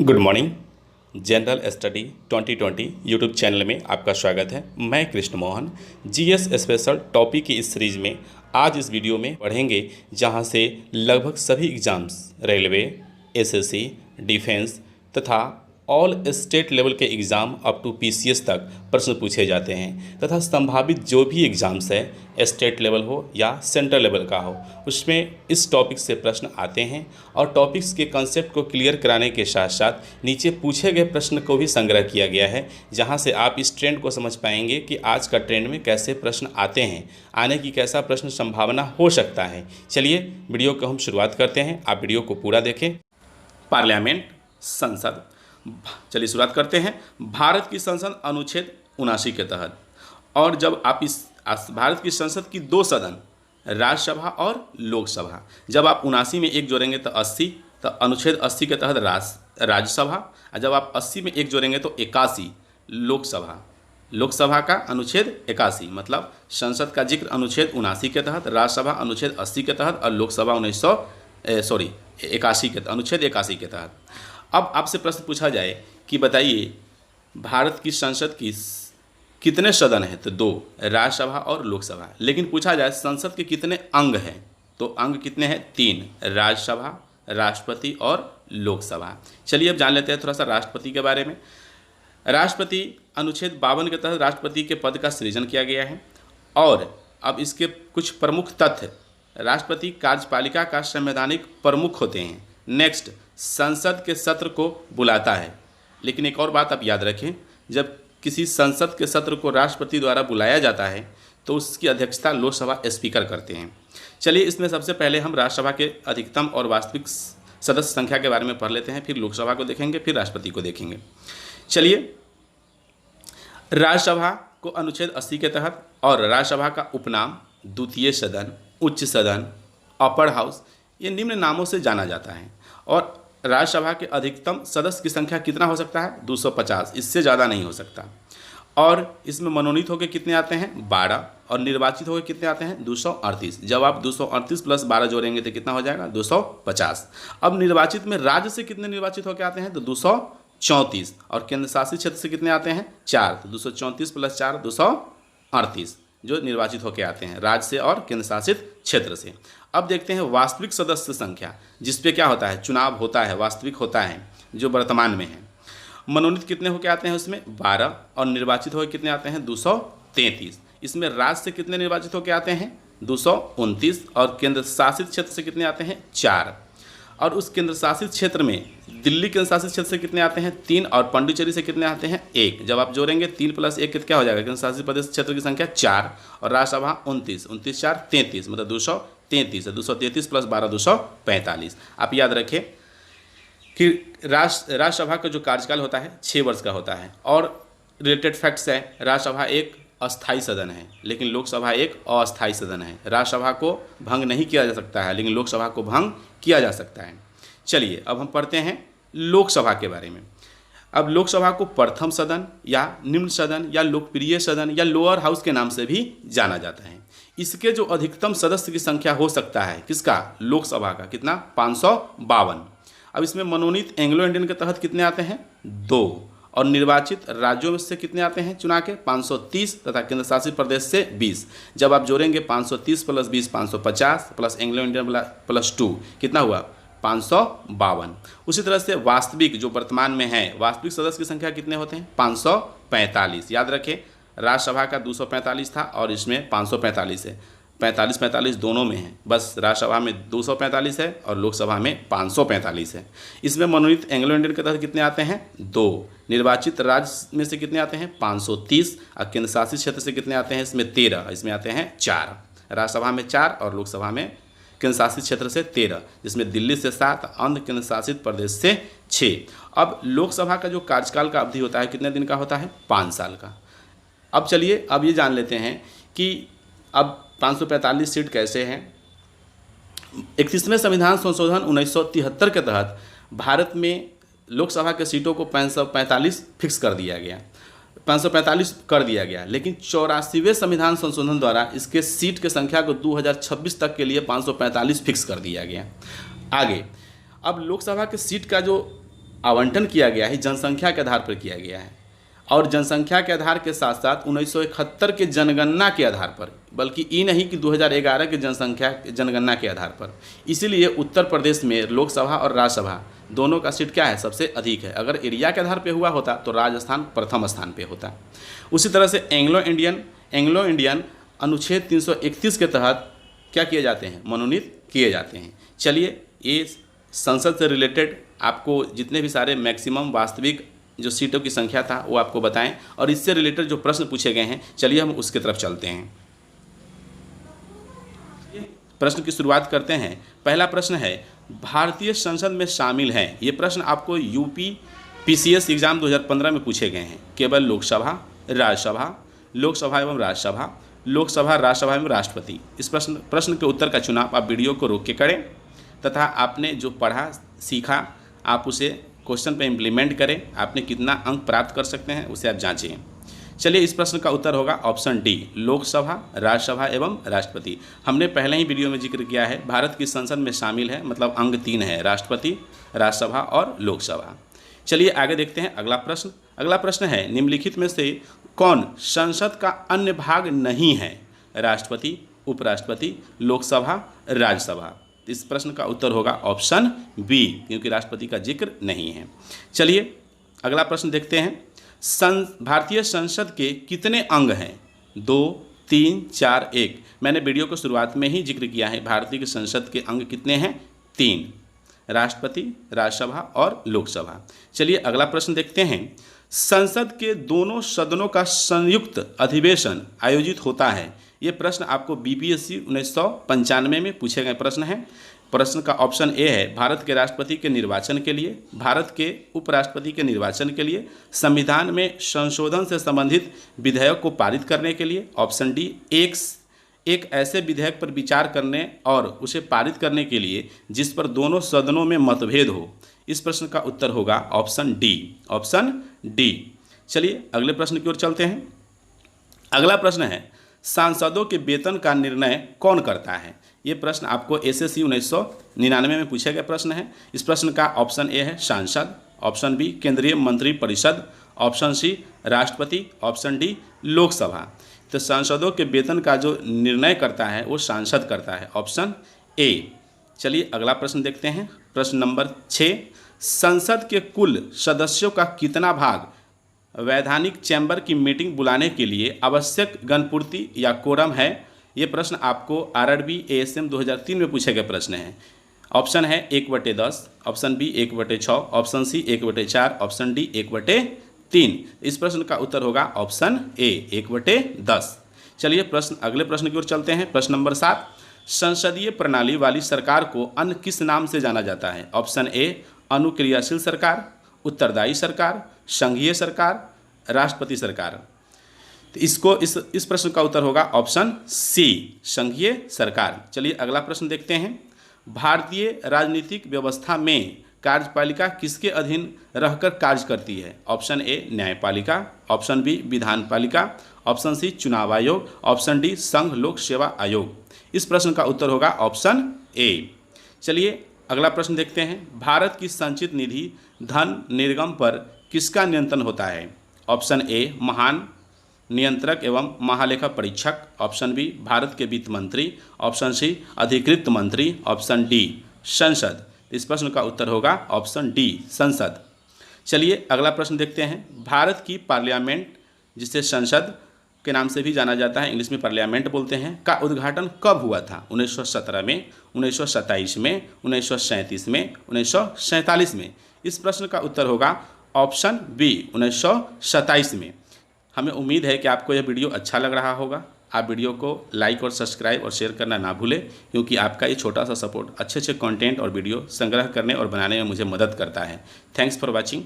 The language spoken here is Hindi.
Good morning. General study 2020 YouTube channel में आपका स्वागत है। मैं Krishna Mohan. GS special topic की इस सीरीज़ में आज इस वीडियो में पढ़ेंगे जहां से लगभग सभी एग्ज़ाम्स रेलवे, एसएससी, डिफेंस तथा ऑल स्टेट लेवल के एग्ज़ाम अप टू पीसीएस तक प्रश्न पूछे जाते हैं तथा संभावित जो भी एग्ज़ाम्स है स्टेट लेवल हो या सेंट्रल लेवल का हो उसमें इस टॉपिक से प्रश्न आते हैं और टॉपिक्स के कंसेप्ट को क्लियर कराने के साथ साथ नीचे पूछे गए प्रश्न को भी संग्रह किया गया है, जहां से आप इस ट्रेंड को समझ पाएंगे कि आज का ट्रेंड में कैसे प्रश्न आते हैं, आने की कैसा प्रश्न संभावना हो सकता है। चलिए वीडियो को हम शुरुआत करते हैं, आप वीडियो को पूरा देखें। पार्लियामेंट, संसद। चलिए शुरुआत करते हैं। भारत की संसद अनुच्छेद 79 के तहत, और जब आप इस भारत की संसद की दो सदन राज्यसभा और लोकसभा, जब आप 79 में एक जोड़ेंगे तो 80, तो अनुच्छेद 80 के तहत राज्यसभा, और जब आप 80 में एक जोड़ेंगे तो 81 लोकसभा। लोकसभा का अनुच्छेद 81, मतलब संसद का जिक्र अनुच्छेद 79 के तहत, राज्यसभा अनुच्छेद 80 के तहत और लोकसभा अनुच्छेद 81 के तहत। अब आपसे प्रश्न पूछा जाए कि बताइए भारत की संसद की कितने सदन हैं, तो 2, राज्यसभा और लोकसभा। लेकिन पूछा जाए संसद के कितने अंग हैं, तो अंग कितने हैं, 3, राज्यसभा, राष्ट्रपति और लोकसभा। चलिए अब जान लेते हैं थोड़ा सा राष्ट्रपति के बारे में। राष्ट्रपति अनुच्छेद 52 के तहत राष्ट्रपति के पद का सृजन किया गया है, और अब इसके कुछ प्रमुख तथ्य। राष्ट्रपति कार्यपालिका का संवैधानिक प्रमुख होते हैं। नेक्स्ट, संसद के सत्र को बुलाता है। लेकिन एक और बात आप याद रखें, जब किसी संसद के सत्र को राष्ट्रपति द्वारा बुलाया जाता है तो उसकी अध्यक्षता लोकसभा स्पीकर करते हैं। चलिए इसमें सबसे पहले हम राज्यसभा के अधिकतम और वास्तविक सदस्य संख्या के बारे में पढ़ लेते हैं, फिर लोकसभा को देखेंगे, फिर राष्ट्रपति को देखेंगे। चलिए, राज्यसभा को अनुच्छेद 80 के तहत, और राज्यसभा का उपनाम द्वितीय सदन, उच्च सदन, अपर हाउस, ये निम्न नामों से जाना जाता है। और राज्यसभा के अधिकतम सदस्य की संख्या कितना हो सकता है, 250, इससे ज़्यादा नहीं हो सकता। और इसमें मनोनीत होकर कितने आते हैं, 12, और निर्वाचित होकर कितने आते हैं, 238। जब आप 238 प्लस 12 जोड़ेंगे तो कितना हो जाएगा, 250। अब निर्वाचित में राज्य से कितने निर्वाचित होकर आते हैं, तो 234, और केंद्र शासित क्षेत्र से कितने आते हैं, 4, तो 234 प्लस 4 238 जो निर्वाचित होकर आते हैं राज्य से और केंद्र शासित क्षेत्र से। अब देखते हैं वास्तविक सदस्य संख्या, जिस पे क्या होता है, चुनाव होता है, वास्तविक होता है, जो वर्तमान में है। मनोनीत कितने होकर आते हैं उसमें, 12, और निर्वाचित होकर कितने आते हैं, 233। इसमें राज्य से कितने निर्वाचित होकर आते हैं, 229, और केंद्र शासित क्षेत्र से कितने आते हैं, 4। और उस केंद्र शासित क्षेत्र में दिल्ली केंद्र शासित क्षेत्र से कितने आते हैं, 3, और पांडिचेरी से कितने आते हैं, 1। जब आप जोड़ेंगे 3 प्लस 1 क्या हो जाएगा, केंद्र शासित प्रदेश क्षेत्र की संख्या 4, और राज्यसभा 29, 29 4 33, मतलब 233 है। 233 प्लस 12 245। आप याद रखें कि राज्यसभा का जो कार्यकाल होता है 6 वर्ष का होता है। और रिलेटेड फैक्ट्स है, राज्यसभा एक अस्थायी सदन है, लेकिन लोकसभा एक अस्थायी सदन है। राज्यसभा को भंग नहीं किया जा सकता है, लेकिन लोकसभा को भंग किया जा सकता है। चलिए अब हम पढ़ते हैं लोकसभा के बारे में। अब लोकसभा को प्रथम सदन या निम्न सदन या लोकप्रिय सदन या लोअर हाउस के नाम से भी जाना जाता है। इसके जो अधिकतम सदस्य की संख्या हो सकता है, किसका, लोकसभा का, कितना, 552। अब इसमें मनोनीत एंग्लो इंडियन के तहत कितने आते हैं, 2, और निर्वाचित राज्यों में से कितने आते हैं चुना के, 530, तथा केंद्र शासित प्रदेश से 20। जब आप जोड़ेंगे 530 plus 20 550, plus Anglo Indian plus 2 कितना हुआ, 552। उसी तरह से वास्तविक जो वर्तमान में है, वास्तविक सदस्य की संख्या कितने होते हैं, 545। याद रखें राज्यसभा का 245 था और इसमें 545 है। 45 दोनों में है, बस राज्यसभा में 245 है और लोकसभा में 545 है। इसमें मनोनीत एंग्लो इंडियन के तहत कितने आते हैं, 2। निर्वाचित राज्य में से कितने आते हैं, 530, और केंद्र शासित क्षेत्र से कितने आते हैं, इसमें 13, इसमें आते हैं 4। राज्यसभा में 4 और लोकसभा में केंद्र शासित क्षेत्र से 13, जिसमें दिल्ली से 7, अन्य केंद्र शासित प्रदेश से 6। अब लोकसभा का जो कार्यकाल का अवधि होता है कितने दिन का होता है, 5 साल का। अब चलिए अब ये जान लेते हैं कि अब 545 सीट कैसे हैं। 31वें संविधान संशोधन 1973 के तहत भारत में लोकसभा के सीटों को 545 फिक्स कर दिया गया, 545 कर दिया गया। लेकिन 84वें संविधान संशोधन द्वारा इसके सीट की संख्या को 2026 तक के लिए 545 फिक्स कर दिया गया। आगे अब लोकसभा के सीट का जो आवंटन किया गया है जनसंख्या के आधार पर किया गया है, और जनसंख्या के आधार के साथ साथ 1971 के जनगणना के आधार पर, बल्कि ये नहीं कि 2011 के जनगणना के आधार पर। इसीलिए उत्तर प्रदेश में लोकसभा और राज्यसभा दोनों का सीट क्या है, सबसे अधिक है। अगर एरिया के आधार पे हुआ होता तो राजस्थान प्रथम स्थान पे होता। उसी तरह से एंग्लो इंडियन अनुच्छेद 331 के तहत क्या किए जाते हैं, मनोनीत किए जाते हैं। चलिए, ये संसद से रिलेटेड आपको जितने भी सारे मैक्सिमम वास्तविक जो सीटों की संख्या था वो आपको बताएं, और इससे रिलेटेड जो प्रश्न पूछे गए हैं, चलिए हम उसकी तरफ चलते हैं। प्रश्न की शुरुआत करते हैं। पहला प्रश्न है, भारतीय संसद में शामिल हैं। ये प्रश्न आपको यूपी पीसीएस एग्जाम 2015 में पूछे गए हैं। केवल लोकसभा, राज्यसभा, लोकसभा एवं राज्यसभा, लोकसभा, राज्यसभा एवं राष्ट्रपति। इस प्रश्न के उत्तर का चुनाव आप वीडियो को रोक के करें, तथा आपने जो पढ़ा सीखा आप उसे क्वेश्चन पे इम्प्लीमेंट करें। आपने कितना अंक प्राप्त कर सकते हैं उसे आप जांचें। चलिए, इस प्रश्न का उत्तर होगा ऑप्शन डी, लोकसभा, राज्यसभा एवं राष्ट्रपति। हमने पहले ही वीडियो में जिक्र किया है, भारत की संसद में शामिल है, मतलब अंग 3 है, राष्ट्रपति, राज्यसभा और लोकसभा। चलिए आगे देखते हैं अगला प्रश्न। अगला प्रश्न है, निम्नलिखित में से कौन संसद का अन्य भाग नहीं है? राष्ट्रपति, उपराष्ट्रपति, लोकसभा, राज्यसभा। इस प्रश्न का उत्तर होगा ऑप्शन बी, क्योंकि राष्ट्रपति का जिक्र नहीं है। चलिए अगला प्रश्न देखते हैं। भारतीय संसद के कितने अंग हैं? 2, 3, 4, 1। मैंने वीडियो को शुरुआत में ही जिक्र किया है, भारतीय संसद के अंग कितने हैं? 3, राष्ट्रपति, राज्यसभा और लोकसभा। चलिए अगला प्रश्न देखते हैं। संसद के दोनों सदनों का संयुक्त अधिवेशन आयोजित होता है। ये प्रश्न आपको बीपीएससी 1995 में पूछे गए प्रश्न हैं। प्रश्न का ऑप्शन ए है, भारत के राष्ट्रपति के निर्वाचन के लिए, भारत के उपराष्ट्रपति के निर्वाचन के लिए, संविधान में संशोधन से संबंधित विधेयक को पारित करने के लिए। ऑप्शन डी, एक ऐसे विधेयक पर विचार करने और उसे पारित करने के लिए जिस पर दोनों सदनों में मतभेद हो। इस प्रश्न का उत्तर होगा ऑप्शन डी, ऑप्शन डी। चलिए अगले प्रश्न की ओर चलते हैं। अगला प्रश्न है, सांसदों के वेतन का निर्णय कौन करता है? ये प्रश्न आपको एसएससी 1999 में पूछे गए प्रश्न है। इस प्रश्न का ऑप्शन ए है सांसद, ऑप्शन बी केंद्रीय मंत्रिपरिषद, ऑप्शन सी राष्ट्रपति, ऑप्शन डी लोकसभा। तो सांसदों के वेतन का जो निर्णय करता है वो सांसद करता है, ऑप्शन ए। चलिए अगला प्रश्न देखते हैं। प्रश्न नंबर 6, संसद के कुल सदस्यों का कितना भाग वैधानिक चैम्बर की मीटिंग बुलाने के लिए आवश्यक गणपूर्ति या कोरम है? ये प्रश्न आपको आरआरबी एएसएम 2003 में पूछे गए प्रश्न हैं। ऑप्शन है 1/10, option B 1/6, option C 1/4, option D 1/3। इस प्रश्न का उत्तर होगा ऑप्शन ए, 1/10। चलिए अगले प्रश्न की ओर चलते हैं। प्रश्न नंबर 7, संसदीय प्रणाली वाली सरकार को अन्य किस नाम से जाना जाता है? ऑप्शन ए अनुक्रियाशील सरकार, उत्तरदायी सरकार, संघीय सरकार, राष्ट्रपति सरकार। तो इस प्रश्न का उत्तर होगा ऑप्शन सी, संघीय सरकार। चलिए अगला प्रश्न देखते हैं। भारतीय राजनीतिक व्यवस्था में कार्यपालिका किसके अधीन रहकर कार्य करती है? ऑप्शन ए न्यायपालिका, ऑप्शन बी विधानपालिका, ऑप्शन सी चुनाव आयोग, ऑप्शन डी संघ लोक सेवा आयोग। इस प्रश्न का उत्तर होगा ऑप्शन ए। चलिए अगला प्रश्न देखते हैं। भारत की संचित निधि धन निर्गम पर किसका नियंत्रण होता है? ऑप्शन ए महान नियंत्रक एवं महालेखा परीक्षक, ऑप्शन बी भारत के वित्त मंत्री, ऑप्शन सी अधिकृत मंत्री, ऑप्शन डी संसद। इस प्रश्न का उत्तर होगा ऑप्शन डी संसद। चलिए अगला प्रश्न देखते हैं। भारत की पार्लियामेंट, जिसे संसद के नाम से भी जाना जाता है, इंग्लिश में पार्लियामेंट बोलते हैं, का उद्घाटन कब हुआ था? 1917 में, 1927 में, 1937 में, 1947 में। इस प्रश्न का उत्तर होगा ऑप्शन बी 1927 में। हमें उम्मीद है कि आपको यह वीडियो अच्छा लग रहा होगा। आप वीडियो को लाइक और सब्सक्राइब और शेयर करना ना भूलें, क्योंकि आपका ये छोटा सा सपोर्ट अच्छे कंटेंट और वीडियो संग्रह करने और बनाने में मुझे मदद करता है। Thanks for watching.